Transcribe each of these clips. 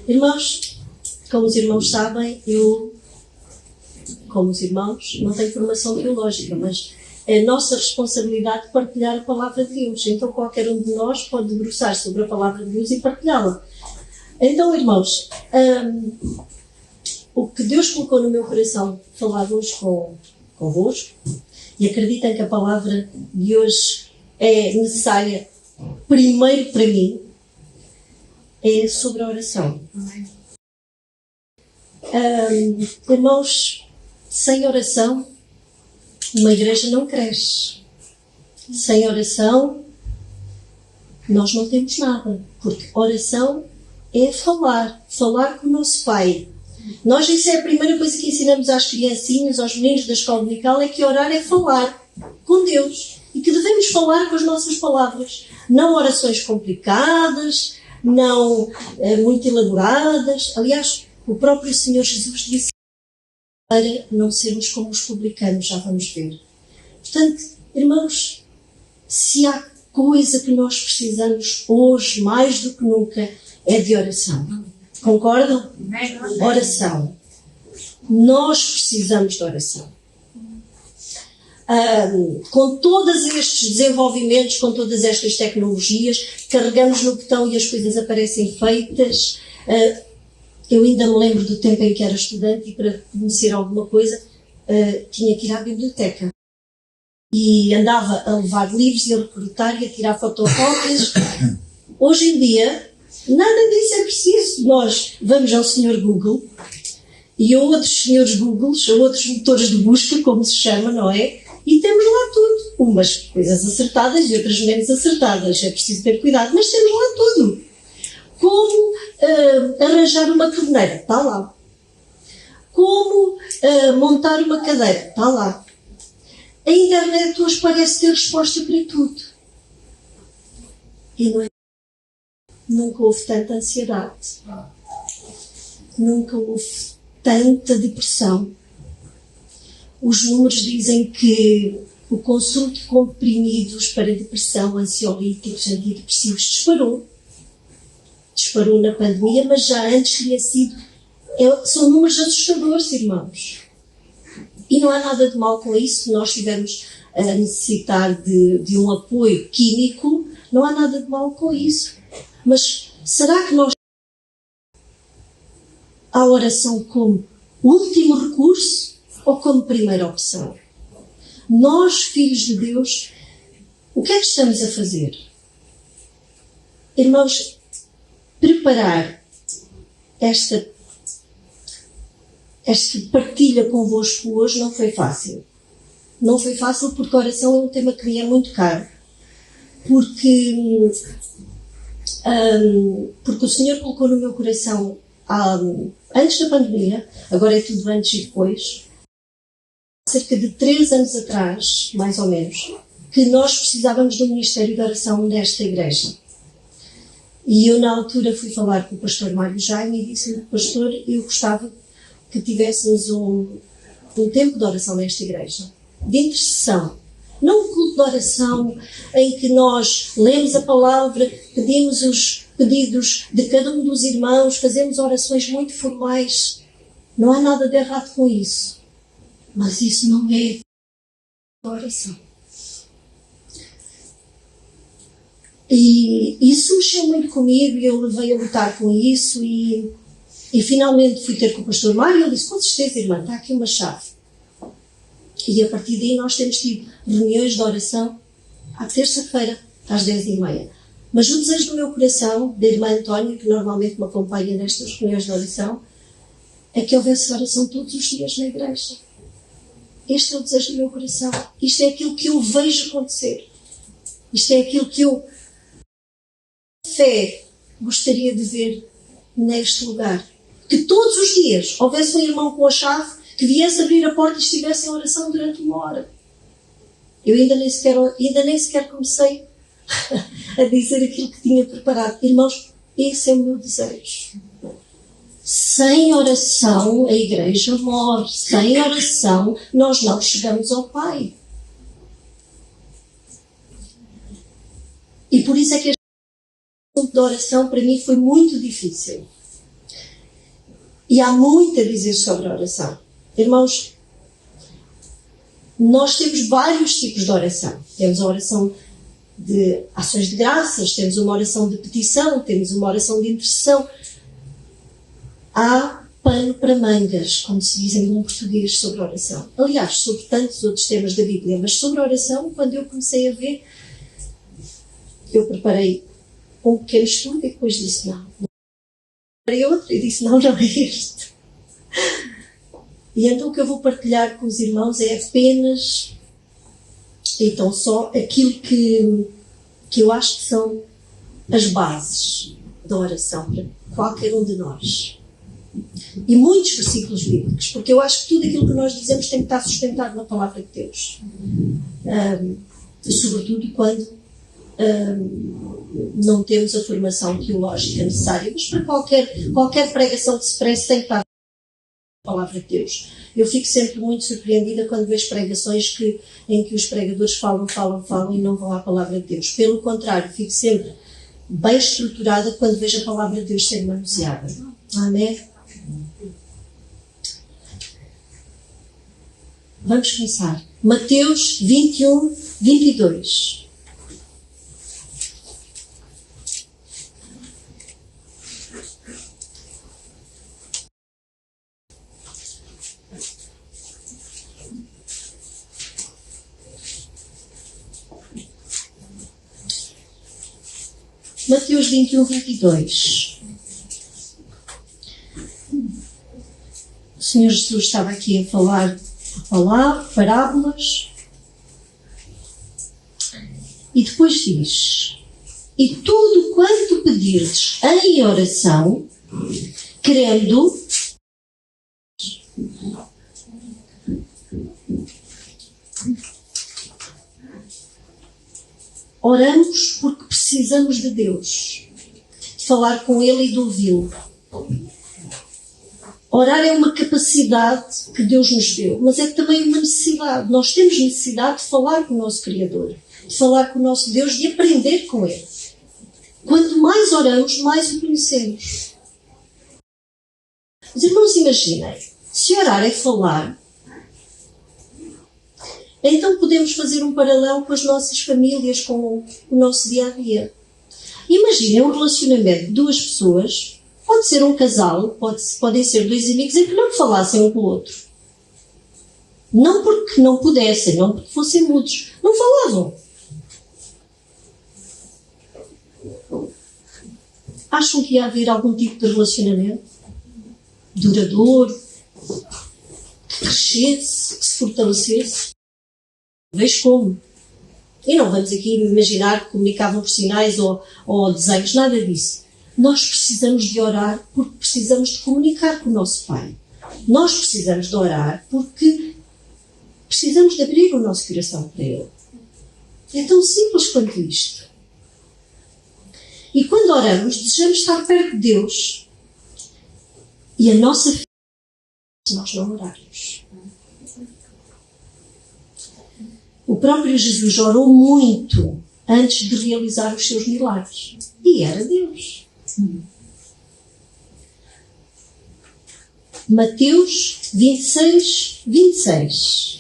Irmãos, como os irmãos sabem, eu, como os irmãos, não tenho formação teológica, mas é nossa responsabilidade partilhar a palavra de Deus. Então qualquer um de nós pode debruçar sobre a palavra de Deus e partilhá-la. Então, irmãos, o que Deus colocou no meu coração falar hoje convosco, e acreditem que a palavra de hoje é necessária primeiro para mim, é sobre a oração. Irmãos, sem oração, uma igreja não cresce. Sem oração, nós não temos nada. Porque oração é falar com o nosso Pai. Nós, isso é a primeira coisa que ensinamos às criancinhas, aos meninos da escola dominical, é que orar é falar com Deus. E que devemos falar com as nossas palavras. Não orações complicadas, não muito elaboradas. Aliás, o próprio Senhor Jesus disse para não sermos como os publicanos, já vamos ver. Portanto, irmãos, se há coisa que nós precisamos hoje, mais do que nunca, é de oração. Concordam? Oração. Nós precisamos de oração. Com todos estes desenvolvimentos, com todas estas tecnologias, carregamos no botão e as coisas aparecem feitas. Eu ainda me lembro do tempo em que era estudante e para conhecer alguma coisa tinha que ir à biblioteca. E andava a levar livros e a recrutar e a tirar fotocópias. Hoje em dia, nada disso é preciso. Nós vamos ao Sr. Google e a outros senhores Googles, a outros motores de busca, como se chama, não é? E temos lá tudo. Umas coisas acertadas e outras menos acertadas. É preciso ter cuidado, mas temos lá tudo. Como arranjar uma torneira? Está lá. Como montar uma cadeira? Está lá. A internet hoje parece ter resposta para tudo. E não é. Nunca houve tanta ansiedade. Nunca houve tanta depressão. Os números dizem que o consumo de comprimidos para depressão, ansiolíticos, antidepressivos disparou. Disparou na pandemia, mas já antes tinha sido. São números assustadores, irmãos. E não há nada de mal com isso. Se nós estivermos a necessitar de um apoio químico, não há nada de mal com isso. Mas será que nós a oração como último recurso ou como primeira opção? Nós, filhos de Deus, o que é que estamos a fazer? Irmãos, preparar esta partilha convosco hoje não foi fácil. Não foi fácil porque a oração é um tema que me é muito caro. Porque o Senhor colocou no meu coração, antes da pandemia, agora é tudo antes e depois, cerca de 3 anos atrás, mais ou menos, que nós precisávamos do Ministério de Oração nesta igreja. E eu, na altura, fui falar com o pastor Mário Jaime e disse-lhe: pastor, eu gostava que tivéssemos um tempo de oração nesta igreja, de intercessão. Não um culto de oração em que nós lemos a palavra, pedimos os pedidos de cada um dos irmãos, fazemos orações muito formais. Não há nada de errado com isso. Mas isso não é oração. E isso mexeu muito comigo e eu levei a lutar com isso e finalmente fui ter com o pastor Mário e ele disse: com certeza, irmã, está aqui uma chave. E a partir daí nós temos tido reuniões de oração à terça-feira, às 10h30. Mas o desejo do meu coração, da irmã Antónia, que normalmente me acompanha nestas reuniões de oração, é que houvesse oração todos os dias na igreja. Este é o desejo do meu coração. Isto é aquilo que eu vejo acontecer. Isto é aquilo que eu, fé, gostaria de ver neste lugar. Que todos os dias houvesse um irmão com a chave que viesse abrir a porta e estivesse em oração durante 1 hora. Eu ainda nem sequer comecei a dizer aquilo que tinha preparado. Irmãos, esse é o meu desejo. Sem oração, a igreja morre. Sem oração, nós não chegamos ao Pai. E por isso é que este assunto de oração, para mim, foi muito difícil. E há muito a dizer sobre a oração. Irmãos, nós temos vários tipos de oração. Temos a oração de ações de graças, temos uma oração de petição, temos uma oração de intercessão. Há pano para mangas, como se diz em bom português, sobre a oração. Aliás, sobre tantos outros temas da Bíblia, mas sobre a oração, quando eu comecei a ver, eu preparei um pequeno estudo e depois disse, não. Preparei outro e disse, não é este. E então o que eu vou partilhar com os irmãos é apenas, então só aquilo que eu acho que são as bases da oração para qualquer um de nós. E muitos versículos bíblicos, porque eu acho que tudo aquilo que nós dizemos tem que estar sustentado na palavra de Deus. Sobretudo quando não temos a formação teológica necessária, mas para qualquer pregação que se preze tem que estar na palavra de Deus. Eu fico sempre muito surpreendida quando vejo pregações em que os pregadores falam e não vão à palavra de Deus. Pelo contrário, fico sempre bem estruturada quando vejo a palavra de Deus ser manuseada. Amém? Vamos começar. Mateus 21, 22. Mateus 21, 22. O Senhor Jesus estava aqui a falar por parábolas e depois diz: e tudo quanto pedirdes em oração, crendo, oramos porque precisamos de Deus, de falar com Ele e de ouvi-lo. Orar é uma capacidade que Deus nos deu, mas é também uma necessidade. Nós temos necessidade de falar com o nosso Criador, de falar com o nosso Deus, de aprender com Ele. Quanto mais oramos, mais o conhecemos. Os irmãos, imaginem, se orar é falar, então podemos fazer um paralelo com as nossas famílias, com o nosso dia-a-dia. Imaginem um relacionamento de duas pessoas. Pode ser um casal, podem ser dois amigos em que não falassem um com o outro. Não porque não pudessem, não porque fossem mudos. Não falavam. Acham que ia haver algum tipo de relacionamento duradouro, que crescesse, que se fortalecesse? Vejo como. E não vamos aqui imaginar que comunicavam por sinais ou desenhos, nada disso. Nós precisamos de orar porque precisamos de comunicar com o nosso Pai. Nós precisamos de orar porque precisamos de abrir o nosso coração para Ele. É tão simples quanto isto. E quando oramos, desejamos estar perto de Deus. E a nossa fé se nós não orarmos. O próprio Jesus orou muito antes de realizar os seus milagres. E era Deus. Mateus 26, 26.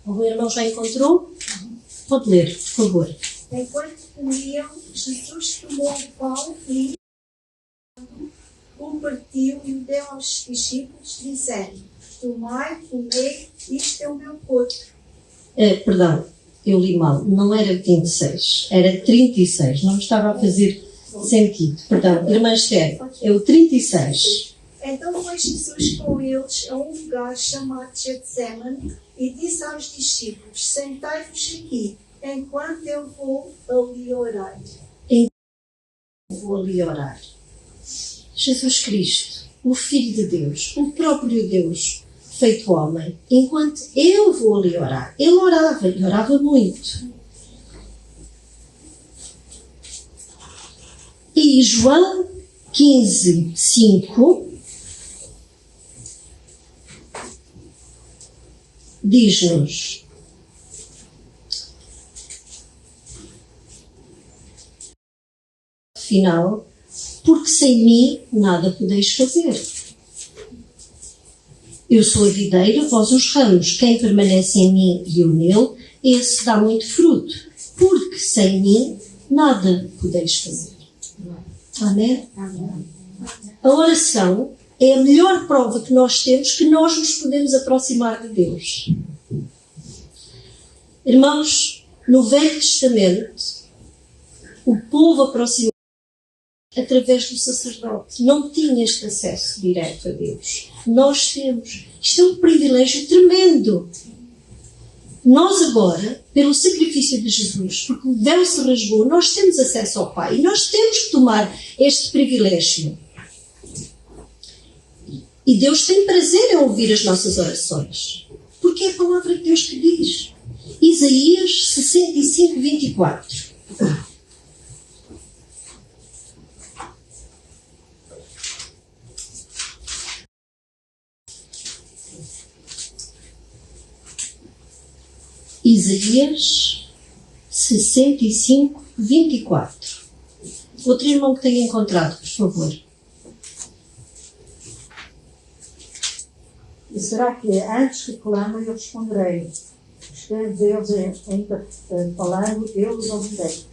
O irmão já encontrou? Pode ler, por favor. Enquanto comiam, Jesus tomou o pão e o partiu e o deu aos discípulos, dizendo: tomai, comei, isto é o meu corpo. Perdão, eu li mal. Não era 26, era 36. Não me estava a fazer sentido. Perdão, irmã Esther, é o 36. Então foi Jesus com eles a um lugar chamado Getsemane e disse aos discípulos: sentai-vos aqui, enquanto eu vou ali orar. Vou ali orar. Jesus Cristo, o Filho de Deus, o próprio Deus, feito homem, enquanto eu vou ali orar. Ele orava, e orava muito. E João 15, 5 diz-nos: final, porque sem mim nada podeis fazer. Eu sou a videira, vós os ramos. Quem permanece em mim e eu nele, esse dá muito fruto, porque sem mim nada podeis fazer. Amém? A oração é a melhor prova que nós temos que nós nos podemos aproximar de Deus. Irmãos, no Velho Testamento, o povo aproximava através do sacerdote. Não tinha este acesso direto a Deus. Nós temos. Isto é um privilégio tremendo. Nós agora, pelo sacrifício de Jesus, porque o véu se rasgou, nós temos acesso ao Pai. E nós temos que tomar este privilégio. E Deus tem prazer em ouvir as nossas orações. Porque é a palavra de Deus que diz. Isaías 65, 24. Isaías 65, 24. Outro irmão que tenha encontrado, por favor. E será que antes que clama eu responderei? Estando eles ainda falando, eu os ouvirei.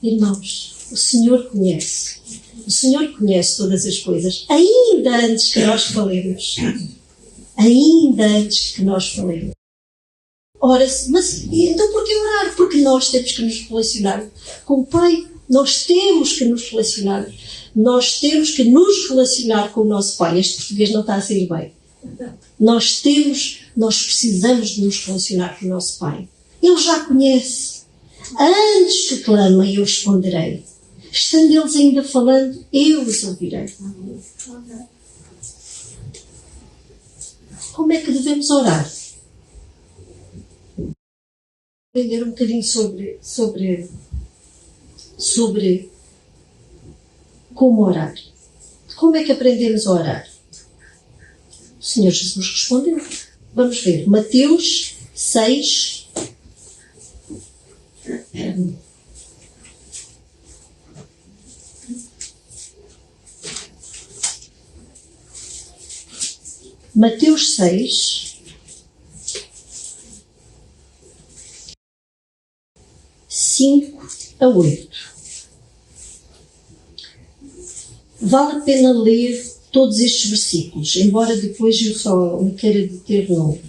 Irmãos, o Senhor conhece. O Senhor conhece todas as coisas, ainda antes que nós falemos. Ainda antes que nós falemos. Ora, mas então por que orar? Porque nós temos que nos relacionar com o Pai. Nós temos que nos relacionar. Nós temos que nos relacionar com o nosso Pai. Este português não está a sair bem. Nós precisamos de nos relacionar com o nosso Pai. Ele já conhece. Antes que clamem, eu responderei. Estando eles ainda falando, eu os ouvirei. Como é que devemos orar? Aprender um bocadinho sobre como orar. Como é que aprendemos a orar? O Senhor Jesus respondeu. Vamos ver. Mateus 6. Mateus 6. 5 a 8. Vale a pena ler todos estes versículos, embora depois eu só me queira deter num.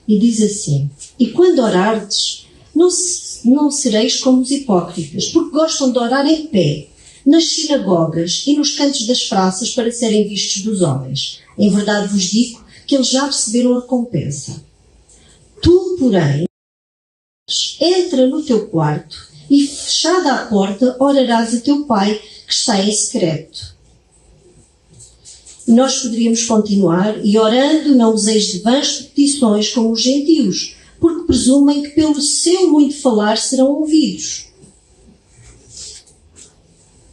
E diz assim: e quando orardes, não sereis como os hipócritas, porque gostam de orar em pé, nas sinagogas e nos cantos das praças para serem vistos dos homens. Em verdade vos digo que eles já receberam a recompensa. Tu, porém, entra no teu quarto e, fechada a porta, orarás a teu Pai que está em secreto. E nós poderíamos continuar, e orando não useis de vãs repetições como os gentios, porque presumem que pelo seu muito falar serão ouvidos.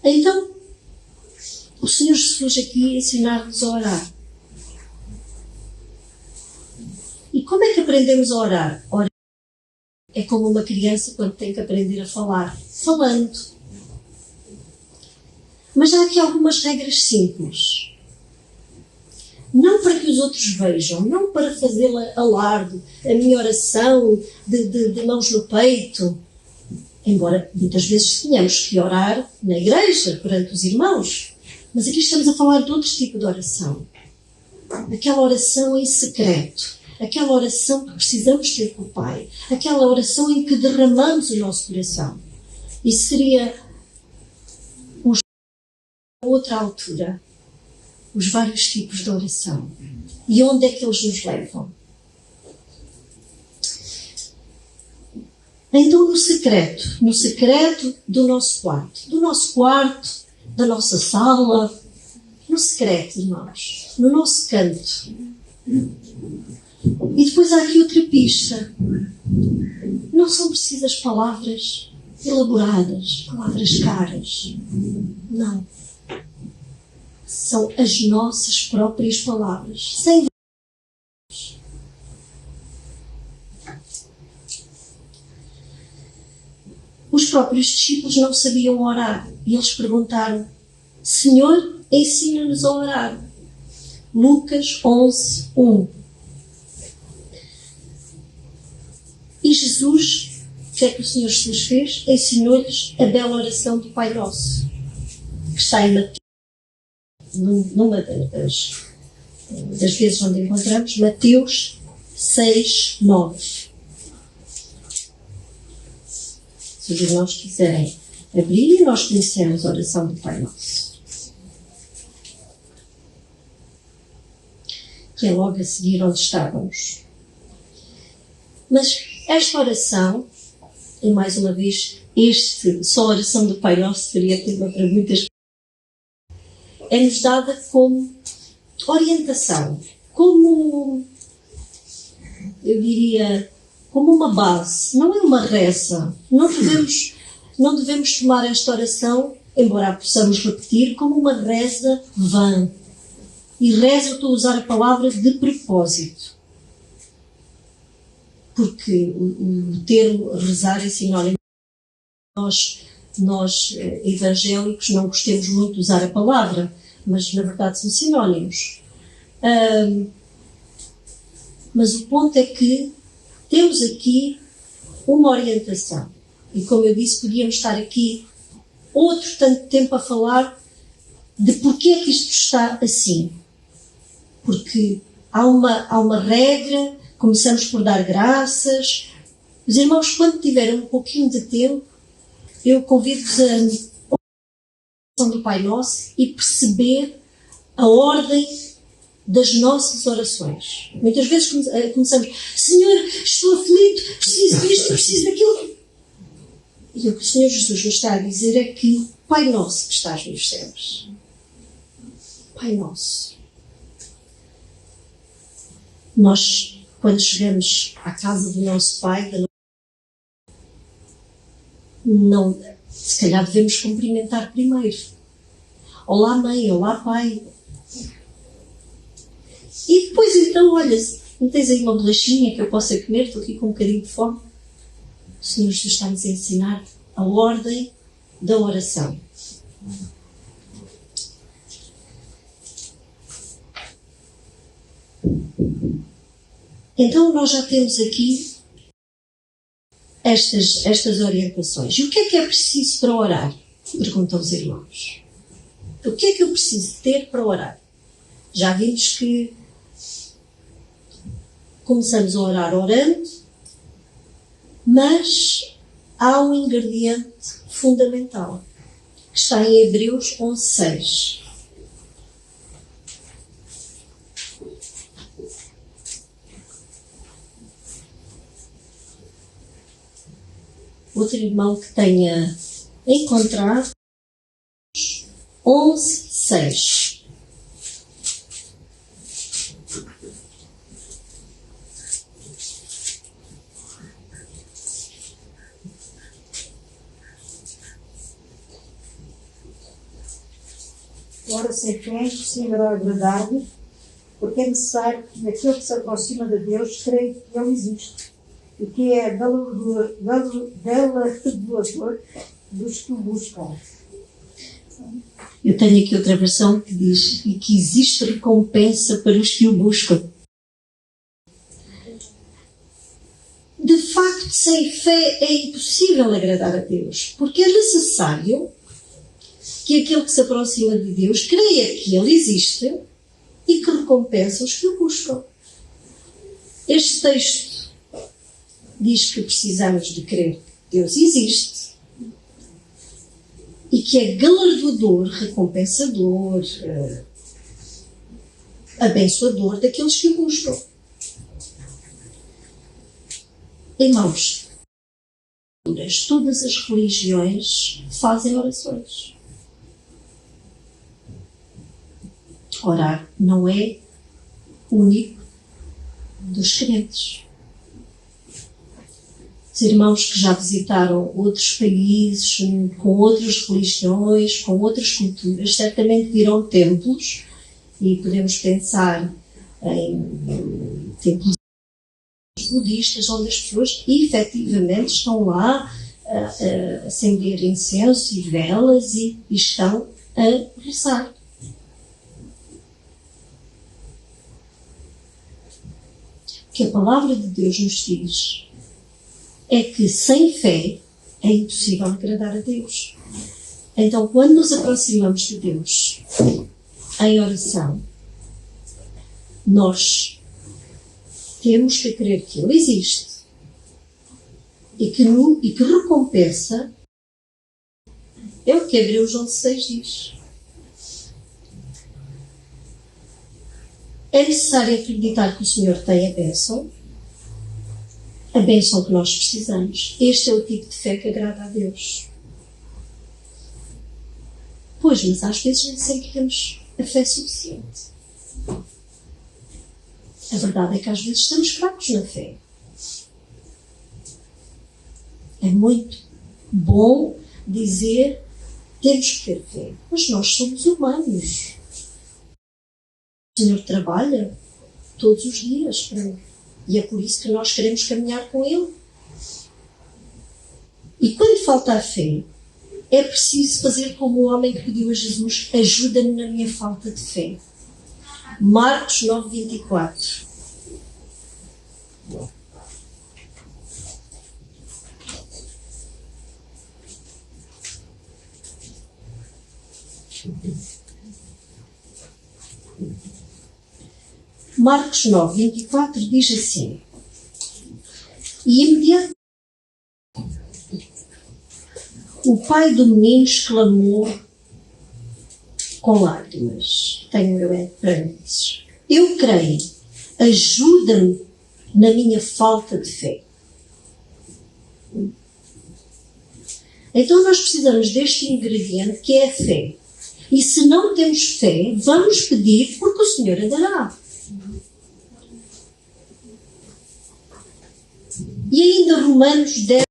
Então, o Senhor Jesus aqui ensinar-nos a orar. E como é que aprendemos a orar? Orar é como uma criança quando tem que aprender a falar, falando. Mas há aqui algumas regras simples. Não para que os outros vejam, não para fazer alarde, a minha oração de mãos no peito. Embora muitas vezes tenhamos que orar na igreja, perante os irmãos. Mas aqui estamos a falar de outro tipo de oração. Aquela oração em secreto. Aquela oração que precisamos ter com o Pai. Aquela oração em que derramamos o nosso coração. Isso seria outra altura. Os vários tipos de oração. E onde é que eles nos levam? Então, no secreto do nosso quarto, da nossa sala, no secreto, irmãos, no nosso canto. E depois há aqui outra pista. Não são precisas palavras elaboradas, palavras caras. Não. São as nossas próprias palavras, sem vergonha. 1 os próprios discípulos não sabiam orar e eles perguntaram: Senhor, ensina-nos a orar. Lucas 11:1. E Jesus, o que é que o Senhor Jesus fez? Ensinou-lhes a bela oração do Pai Nosso, que está em Mateus, numa das vezes onde encontramos, Mateus 6:9. Se os irmãos quiserem abrir, nós conhecemos a oração do Pai Nosso, que é logo a seguir onde estávamos. Mas esta oração, e mais uma vez, só a oração do Pai Nosso seria tema para muitas pessoas, é-nos dada como orientação, como, eu diria, como uma base, não é uma reza. Não devemos tomar esta oração, embora a possamos repetir, como uma reza vã. E reza, eu estou a usar a palavra de propósito. Porque o termo rezar é sinónimo. Nós evangélicos não gostamos muito de usar a palavra, mas na verdade são sinónimos. Mas o ponto é que temos aqui uma orientação. E como eu disse, podíamos estar aqui outro tanto tempo a falar de porque é que isto está assim. Porque há uma regra, começamos por dar graças. Os irmãos, quando tiverem um pouquinho de tempo, eu convido-vos a oração do Pai Nosso e perceber a ordem das nossas orações. Muitas vezes começamos: Senhor, estou aflito, preciso disto, preciso daquilo. E o que o Senhor Jesus nos está a dizer é que Pai Nosso que estás nos céus. Pai Nosso. Nós, quando chegamos à casa do nosso Pai, se calhar devemos cumprimentar primeiro. Olá, Mãe, olá, Pai. E depois, então, olha, não tens aí uma bolachinha que eu possa comer? Estou aqui com um bocadinho de fome. O Senhor Jesus está-nos a ensinar a ordem da oração. Então, nós já temos aqui estas orientações. E o que é preciso para orar? Perguntam os irmãos. O que é que eu preciso ter para orar? Já vimos que começamos a orar orando, mas há um ingrediente fundamental, que está em Hebreus 11:6. Outro irmão que tenha encontrado 11:6. Ora, sem fé é impossível agradar-lhe, porque é necessário que aquele que se aproxima de Deus creia que Ele existe e que é galardoador dos que o buscam. Eu tenho aqui outra versão que diz: e que existe recompensa para os que o buscam. De facto, sem fé é impossível agradar a Deus, porque é necessário que aquele que se aproxima de Deus creia que Ele existe e que recompensa os que o buscam. Este texto diz que precisamos de crer que Deus existe e que é galardoador, recompensador, abençoador daqueles que o buscam. Irmãos, todas as religiões fazem orações. Orar não é único dos crentes. Os irmãos que já visitaram outros países, com outras religiões, com outras culturas, certamente viram templos, e podemos pensar em templos budistas, onde as pessoas efetivamente estão lá a acender incenso e velas e estão a rezar. O que a palavra de Deus nos diz é que sem fé é impossível agradar a Deus. Então, quando nos aproximamos de Deus em oração, nós temos que crer que Ele existe e que recompensa é o que Hebreus 11:6 diz. É necessário acreditar que o Senhor tem a bênção que nós precisamos. Este é o tipo de fé que agrada a Deus. Pois, mas às vezes nem sempre temos a fé suficiente. A verdade é que às vezes estamos fracos na fé. É muito bom dizer temos que ter fé, mas nós somos humanos. O Senhor trabalha todos os dias para mim. E é por isso que nós queremos caminhar com Ele. E quando falta a fé, é preciso fazer como o homem que pediu a Jesus: ajuda-me na minha falta de fé. Marcos 9:24. Marcos 9:24 diz assim: e imediatamente o pai do menino exclamou com lágrimas, tenho eu parênteses, eu creio, ajuda-me na minha falta de fé. Então nós precisamos deste ingrediente que é a fé. E se não temos fé, vamos pedir porque o Senhor a dará. E ainda Romanos 10.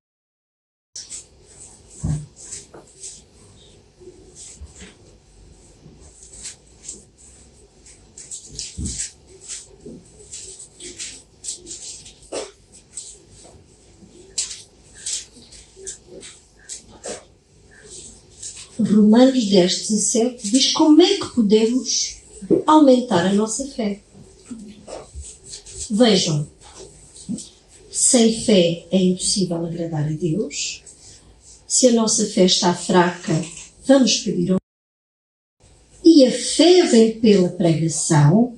Romanos 10:17 diz como é que podemos aumentar a nossa fé. Vejam, sem fé é impossível agradar a Deus. Se a nossa fé está fraca, vamos pedir ao E a fé vem pela pregação,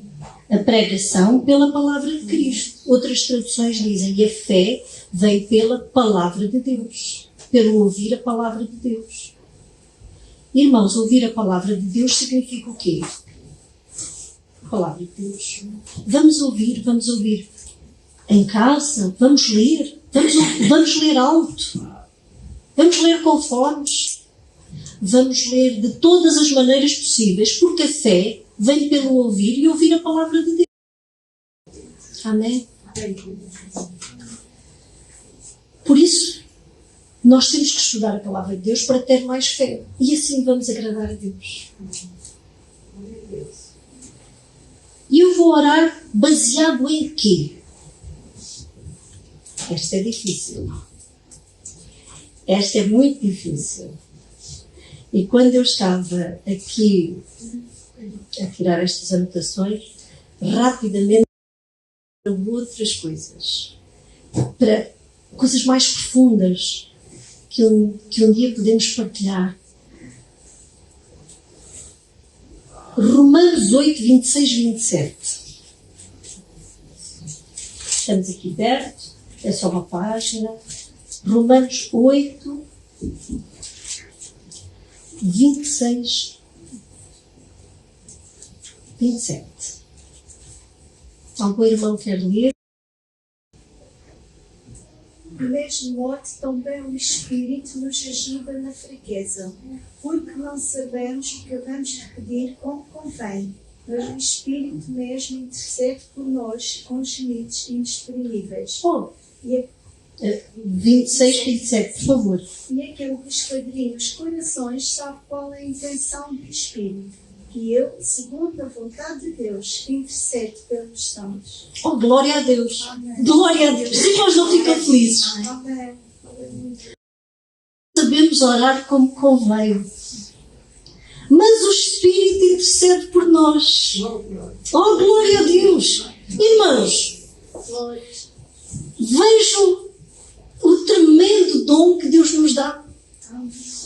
a pregação pela palavra de Cristo. Outras traduções dizem, e a fé vem pela palavra de Deus, pelo ouvir a palavra de Deus. Irmãos, ouvir a palavra de Deus significa o quê? A palavra de Deus. Vamos ouvir. Em casa, vamos ler. Vamos ler alto. Vamos ler com fones. Vamos ler de todas as maneiras possíveis, porque a fé vem pelo ouvir e ouvir a palavra de Deus. Amém? Por isso, nós temos que estudar a palavra de Deus para ter mais fé. E assim vamos agradar a Deus. E eu vou orar baseado em quê? Esta é difícil. Esta é muito difícil. E quando eu estava aqui a tirar estas anotações, rapidamente para outras coisas. Para coisas mais profundas que um dia podemos partilhar. Romanos 8, 26, 27. Estamos aqui perto, é só uma página. Romanos 8, 26, 27. Algum irmão quer ler? Do mesmo modo, também o Espírito nos ajuda na fraqueza, porque não sabemos o que devemos de pedir como convém, mas o Espírito mesmo intercede por nós com gemidos inexprimíveis. 26, 27, por favor. E aquele que esquadrinha os corações sabe qual é a intenção do Espírito, que ele, segundo a vontade de Deus, intercede pelos santos. Oh, glória a Deus! Amém. Glória a Deus! Os irmãos não ficam felizes. Amém. sabemos orar como convém. Mas o Espírito intercede por nós. Oh, glória a Deus! Irmãos, vejam o tremendo dom que Deus nos dá.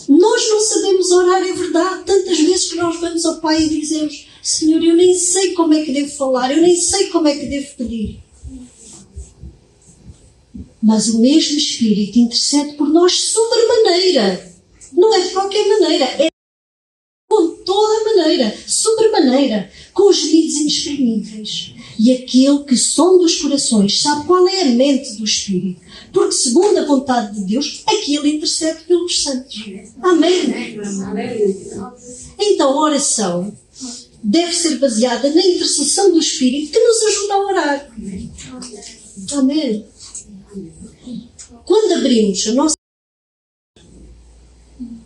Nós não sabemos orar, é verdade. Tantas vezes que nós vamos ao Pai e dizemos: Senhor, eu nem sei como é que devo falar, eu nem sei como é que devo pedir. Mas o mesmo Espírito intercede por nós sobremaneira. Não é de qualquer maneira, é com toda a maneira, sobremaneira, com os gemidos inexprimíveis. E aquele que sonda os corações sabe qual é a mente do Espírito, porque segundo a vontade de Deus, aqui ele intercede pelos santos. Amém? Então a oração deve ser baseada na intercessão do Espírito que nos ajuda a orar. Amém? Quando abrimos a nossa,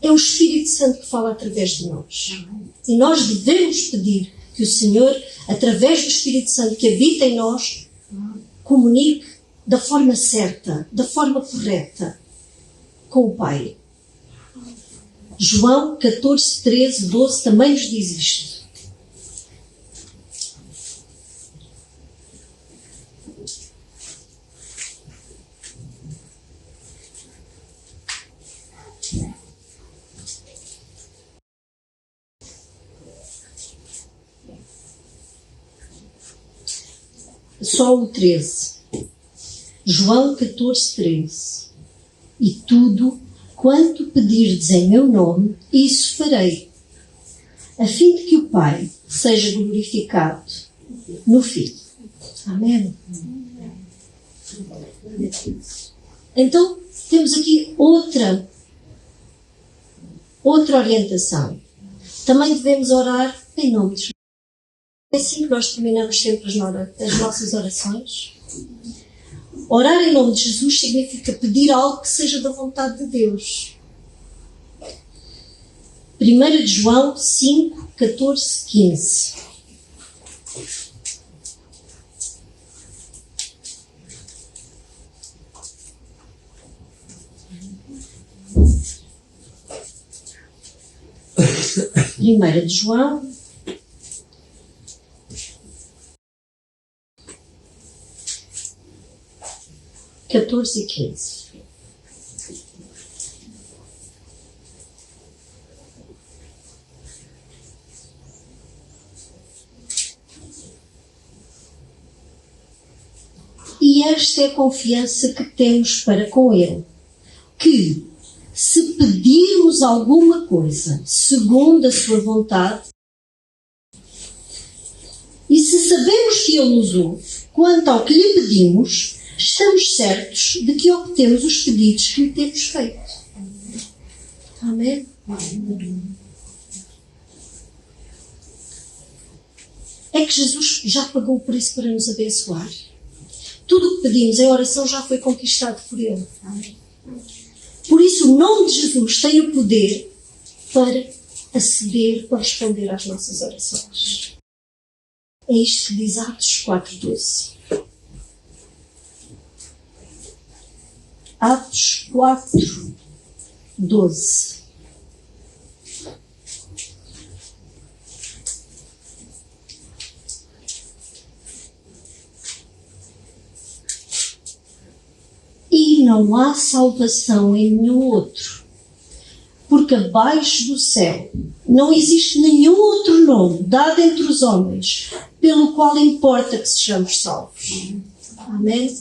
é o Espírito Santo que fala através de nós. E nós devemos pedir que o Senhor, através do Espírito Santo que habita em nós, comunique da forma certa, da forma correta com o Pai. João 14, 13, 12 também nos diz isto. Só o 13. João 14, 13. E tudo quanto pedirdes em meu nome, isso farei, a fim de que o Pai seja glorificado no Filho. Amém? Então, temos aqui outra orientação. Também devemos orar em nome de Jesus. É assim que nós terminamos sempre as nossas orações. Orar em nome de Jesus significa pedir algo que seja da vontade de Deus. 1 de João 5, 14, 15. Primeira de João 14 e 15. E esta é a confiança que temos para com Ele, que, se pedirmos alguma coisa segundo a sua vontade, e se sabemos que Ele nos ouve, quanto ao que lhe pedimos, estamos certos de que obtemos os pedidos que lhe temos feito. Amém? É que Jesus já pagou o preço para nos abençoar. Tudo o que pedimos em oração já foi conquistado por Ele. Por isso, o nome de Jesus tem o poder para aceder, para responder às nossas orações. É isto que diz Atos 4:12. Atos 4:12. E não há salvação em nenhum outro, porque abaixo do céu não existe nenhum outro nome dado entre os homens, pelo qual importa que sejamos salvos. Amém?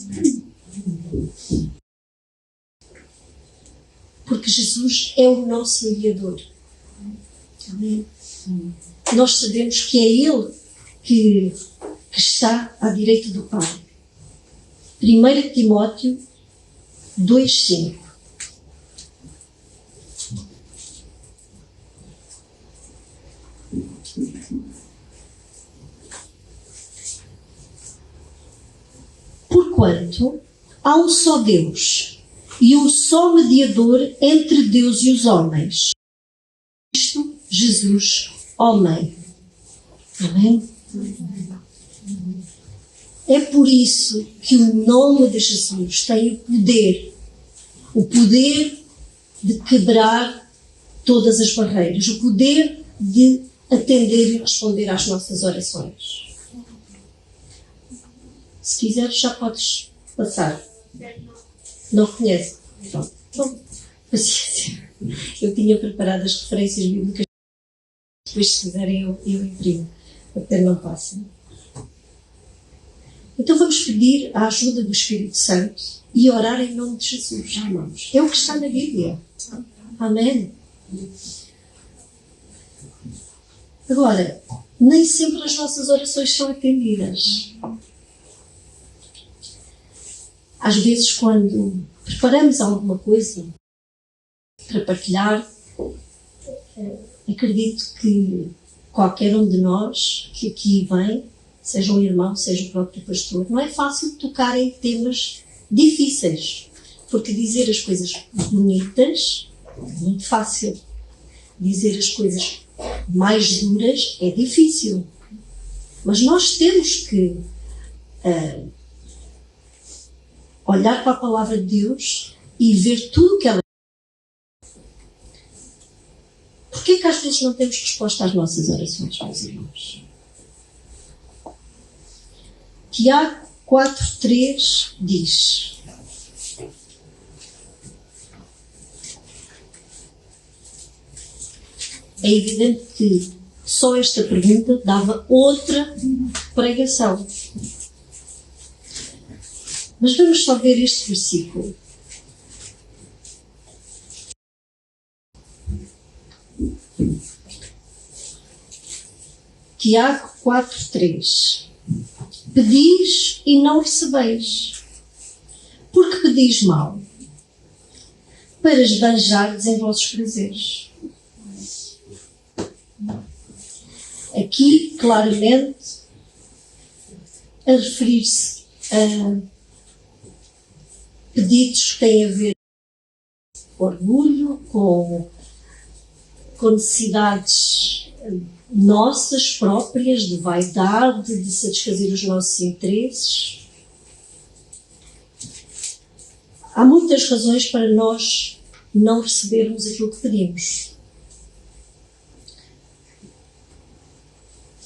Porque Jesus é o nosso mediador. Amém? Nós sabemos que é Ele que está à direita do Pai. 1 Timóteo 2:5. Porquanto há um só Deus e um só mediador entre Deus e os homens, Cristo Jesus, homem. Amém? É por isso que o nome de Jesus tem o poder de quebrar todas as barreiras, o poder de atender e responder às nossas orações. Se quiseres, já podes passar. Não reconhece? Pronto. Bom, paciência. Eu tinha preparado as referências bíblicas. Depois, se quiserem, eu imprimo. Até não passa. Então vamos pedir a ajuda do Espírito Santo e orar em nome de Jesus, irmãos. É o que está na Bíblia. Amém? Agora, nem sempre as nossas orações são atendidas. Às vezes, quando preparamos alguma coisa para partilhar, acredito que qualquer um de nós que aqui vem, seja um irmão, seja o próprio pastor, não é fácil tocar em temas difíceis, porque dizer as coisas bonitas é muito fácil. Dizer as coisas mais duras é difícil. Mas nós temos que olhar para a palavra de Deus e ver tudo o que ela é. Porquê que às vezes não temos resposta às nossas orações, meus irmãos? Tiago 4,3 diz: é evidente que só esta pergunta dava outra pregação. Mas vamos só ver este versículo. Tiago 4,3: pedis e não recebeis, porque pedis mal, para esbanjardes em vossos prazeres. Aqui, claramente, a referir-se a pedidos que têm a ver com orgulho, com necessidades nossas próprias, de vaidade, de satisfazer os nossos interesses. Há muitas razões para nós não recebermos aquilo que pedimos.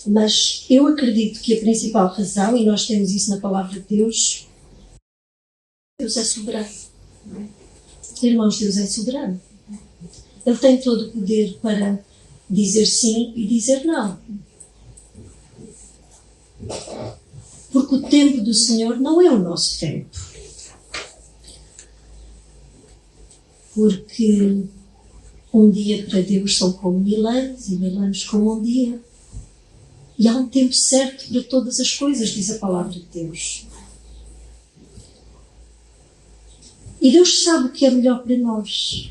Mas eu acredito que a principal razão, e nós temos isso na palavra de Deus, Deus é soberano. Irmãos, Deus é soberano. Ele tem todo o poder para dizer sim e dizer não. Porque o tempo do Senhor não é o nosso tempo. Porque um dia para Deus são como 1000 anos e 1000 anos como um dia. E há um tempo certo para todas as coisas, diz a palavra de Deus. E Deus sabe o que é melhor para nós.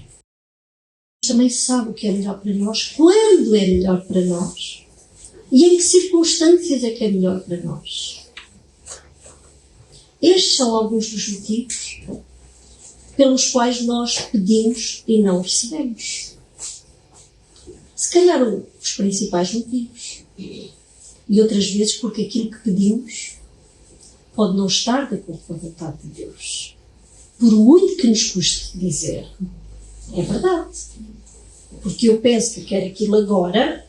Também sabe o que é melhor para nós, quando é melhor para nós e em que circunstâncias é que é melhor para nós. Estes são alguns dos motivos pelos quais nós pedimos e não recebemos. Se calhar os principais motivos. E outras vezes porque aquilo que pedimos pode não estar de acordo com a vontade de Deus. Por muito que nos custe dizer, é verdade. Porque eu penso que quero aquilo agora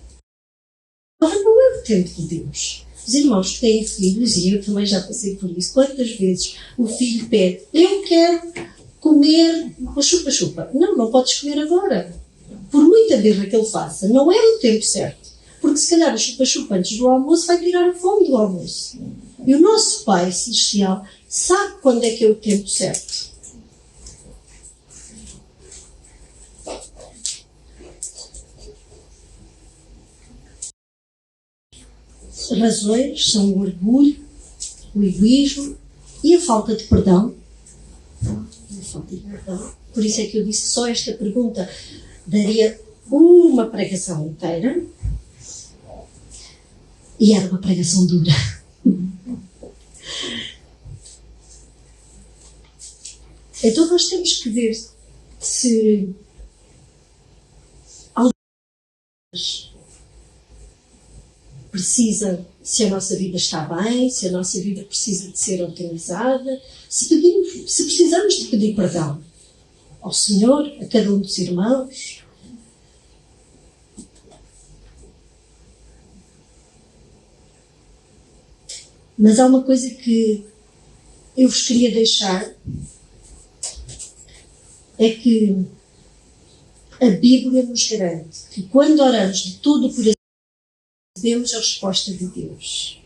não é o tempo de Deus. Os irmãos que têm filhos, e eu também já passei por isso, quantas vezes o filho pede, eu quero comer o chupa-chupa. Não podes comer agora. Por muita birra que ele faça, não é o tempo certo. Porque se calhar o chupa-chupa antes do almoço vai tirar a fome do almoço. E o nosso Pai Celestial sabe quando é que é o tempo certo. As razões são o orgulho, o egoísmo e a falta de perdão. Por isso é que eu disse só esta pergunta. Daria uma pregação inteira. E era uma pregação dura. Então nós temos que ver se precisa, se a nossa vida está bem, se a nossa vida precisa de ser organizada, se precisamos de pedir perdão. ao Senhor, a cada um dos irmãos. Mas há uma coisa que eu vos queria deixar, é que a Bíblia nos garante que quando oramos de todo o coração, recebemos a resposta de Deus.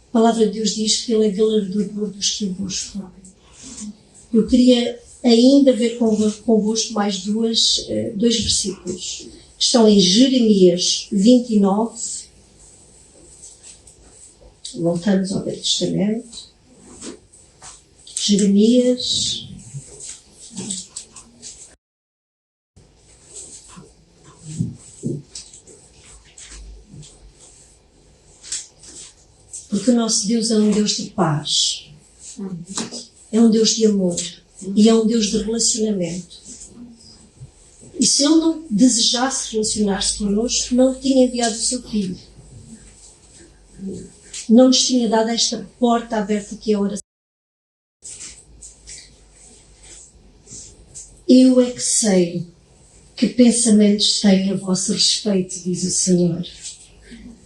A palavra de Deus diz que Ele é galardoador dos que o buscam. Eu queria ainda ver convosco mais dois versículos, que estão em Jeremias 29. Voltamos ao Velho Testamento. Jeremias. Porque o nosso Deus é um Deus de paz, é um Deus de amor e é um Deus de relacionamento. E se Ele não desejasse relacionar-se connosco, não tinha enviado o seu Filho. Não nos tinha dado esta porta aberta que é a oração. Eu é que sei que pensamentos tenho a vosso respeito, diz o Senhor.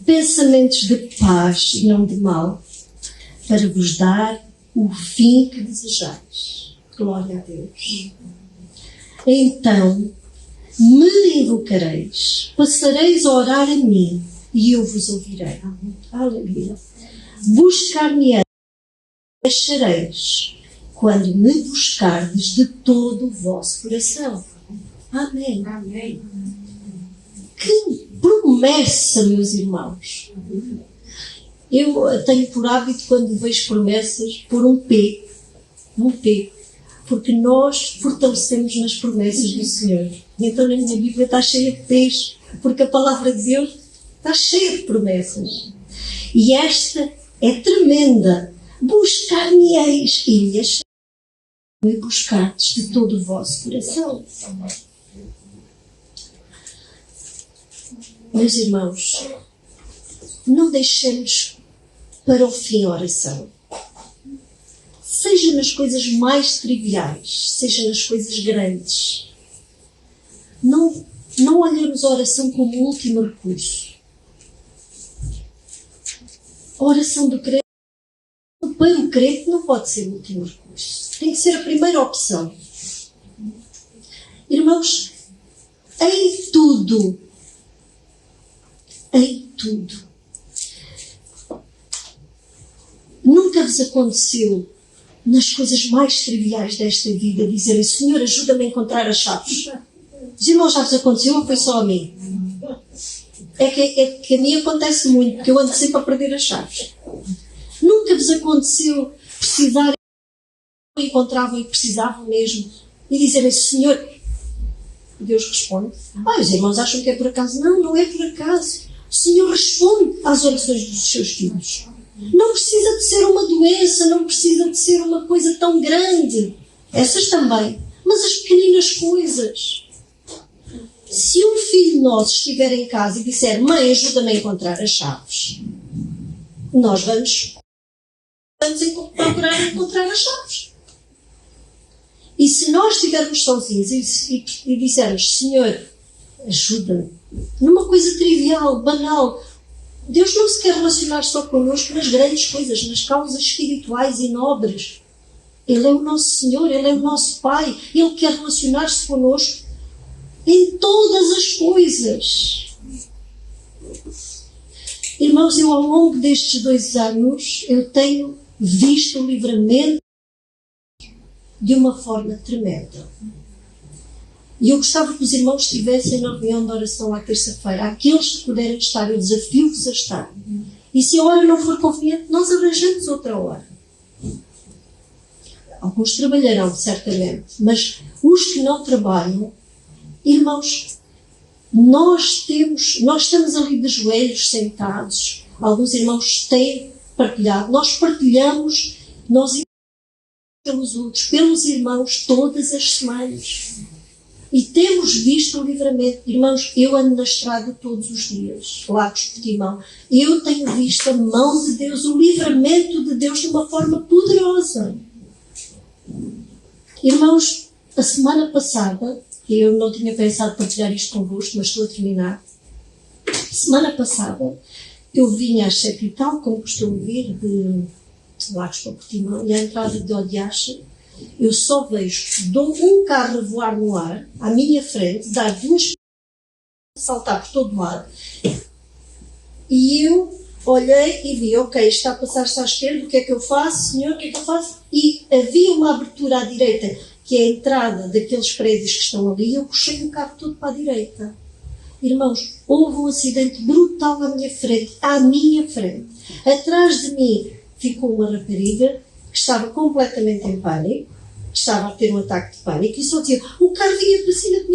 Pensamentos de paz e não de mal, para vos dar o fim que desejais. Glória a Deus. Então me invocareis, passareis a orar a mim e eu vos ouvirei. Aleluia. Buscar-me-eis, achareis, quando me buscardes de todo o vosso coração. Amém. Amém. Que promessa, meus irmãos! Eu tenho por hábito, quando vejo promessas, pôr um P, porque nós fortalecemos nas promessas do Senhor. Então na minha Bíblia está cheia de P's, porque a palavra de Deus está cheia de promessas. E esta é tremenda. Buscar-me-eis e me achareis, me buscardes de todo o vosso coração. Meus irmãos, não deixemos para o fim a oração. Seja nas coisas mais triviais, seja nas coisas grandes. Não olhemos a oração como último recurso. A oração do crente, para o crente, não pode ser o último recurso. Tem que ser a primeira opção. Irmãos, em tudo, nunca vos aconteceu, nas coisas mais triviais desta vida, dizerem: Senhor, ajuda-me a encontrar as chaves? Os irmãos, já vos aconteceu ou foi só a mim? É que a mim acontece muito, porque eu ando sempre a perder as chaves. Nunca vos aconteceu precisar, encontravam e precisavam mesmo, e dizerem: Senhor, Deus responde. Os irmãos acham que é por acaso. Não é por acaso. O Senhor responde às orações dos seus filhos. Não precisa de ser uma doença, não precisa de ser uma coisa tão grande. Essas também. Mas as pequeninas coisas. Se um filho nosso estiver em casa e disser: Mãe, ajuda-me a encontrar as chaves, nós vamos procurar encontrar as chaves. E se nós estivermos sozinhos e dissermos: Senhor, ajuda-me, numa coisa trivial, banal, Deus não se quer relacionar só connosco nas grandes coisas, nas causas espirituais e nobres. Ele é o nosso Senhor, Ele é o nosso Pai, Ele quer relacionar-se connosco em todas as coisas. Irmãos, eu ao longo destes 2 anos, eu tenho visto o livramento de uma forma tremenda. E eu gostava que os irmãos estivessem na reunião de oração à terça-feira. Aqueles que puderem estar, eu desafio-vos a estar. E se a hora não for conveniente, nós arranjamos outra hora. Alguns trabalharão, certamente. Mas os que não trabalham, irmãos, nós estamos ali de joelhos, sentados. Alguns irmãos têm partilhado. Nós partilhamos, nós pelos outros, pelos irmãos, todas as semanas. E temos visto o livramento. Irmãos, eu ando na estrada todos os dias, Lagos de Portimão. Eu tenho visto a mão de Deus, o livramento de Deus de uma forma poderosa. Irmãos, a semana passada, eu não tinha pensado partilhar isto convosco, mas estou a terminar. Semana passada, eu vinha às 7 e tal, como costumo vir, de Lagos para Portimão, e à entrada de Odiacha, eu só vejo um carro a voar no ar, à minha frente, dar duas saltar por todo lado. E eu olhei e vi, ok, está a passar-se à esquerda, o que é que eu faço, senhor, o que é que eu faço? E havia uma abertura à direita, que é a entrada daqueles prédios que estão ali, e eu puxei o carro todo para a direita. Irmãos, houve um acidente brutal à minha frente. Atrás de mim ficou uma rapariga que estava completamente em pânico, que estava a ter um ataque de pânico, e só dizia, o carro vinha para cima de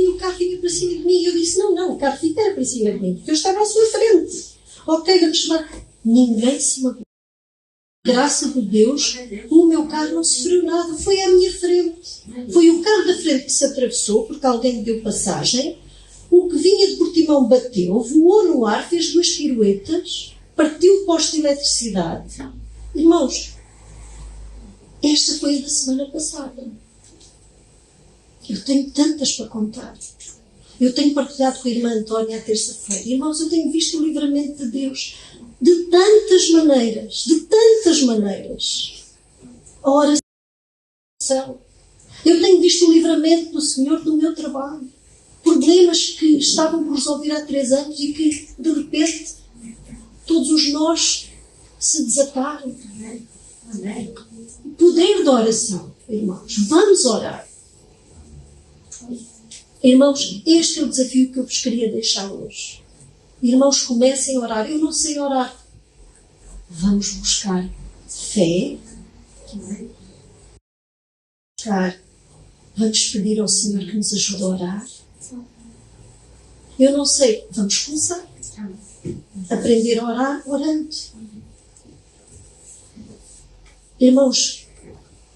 mim, e eu disse, não, o carro fica para cima de mim, porque eu estava à sua frente. Ok, vamos chamar. Ninguém se magoou. Graças a Deus, o meu carro não sofreu nada, foi à minha frente. Foi o carro da frente que se atravessou, porque alguém me deu passagem. O que vinha de Portimão bateu, voou no ar, fez 2 piruetas, partiu o poste de eletricidade. Irmãos, esta foi a da semana passada. Eu tenho tantas para contar. Eu tenho partilhado com a irmã Antónia à terça-feira. Irmãos, eu tenho visto o livramento de Deus de tantas maneiras. A oração. Eu tenho visto o livramento do Senhor do meu trabalho. Problemas que estavam por resolver há 3 anos e que, de repente, todos os nós se desataram. O poder da oração, irmãos. Vamos orar. Irmãos, este é o desafio que eu vos queria deixar hoje. Irmãos, comecem a orar. Eu não sei orar. Vamos buscar fé. Vamos pedir ao Senhor que nos ajude a orar. Eu não sei. Vamos começar. Aprender a orar orando. Irmãos,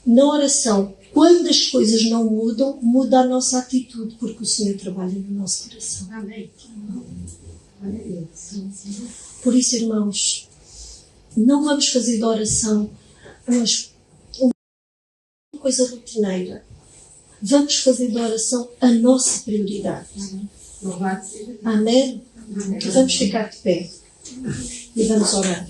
na oração, quando as coisas não mudam, muda a nossa atitude, porque o Senhor trabalha no nosso coração. Amém. Por isso, irmãos, não vamos fazer da oração uma coisa rotineira. Vamos fazer da oração a nossa prioridade. Amém? Vamos ficar de pé e vamos orar.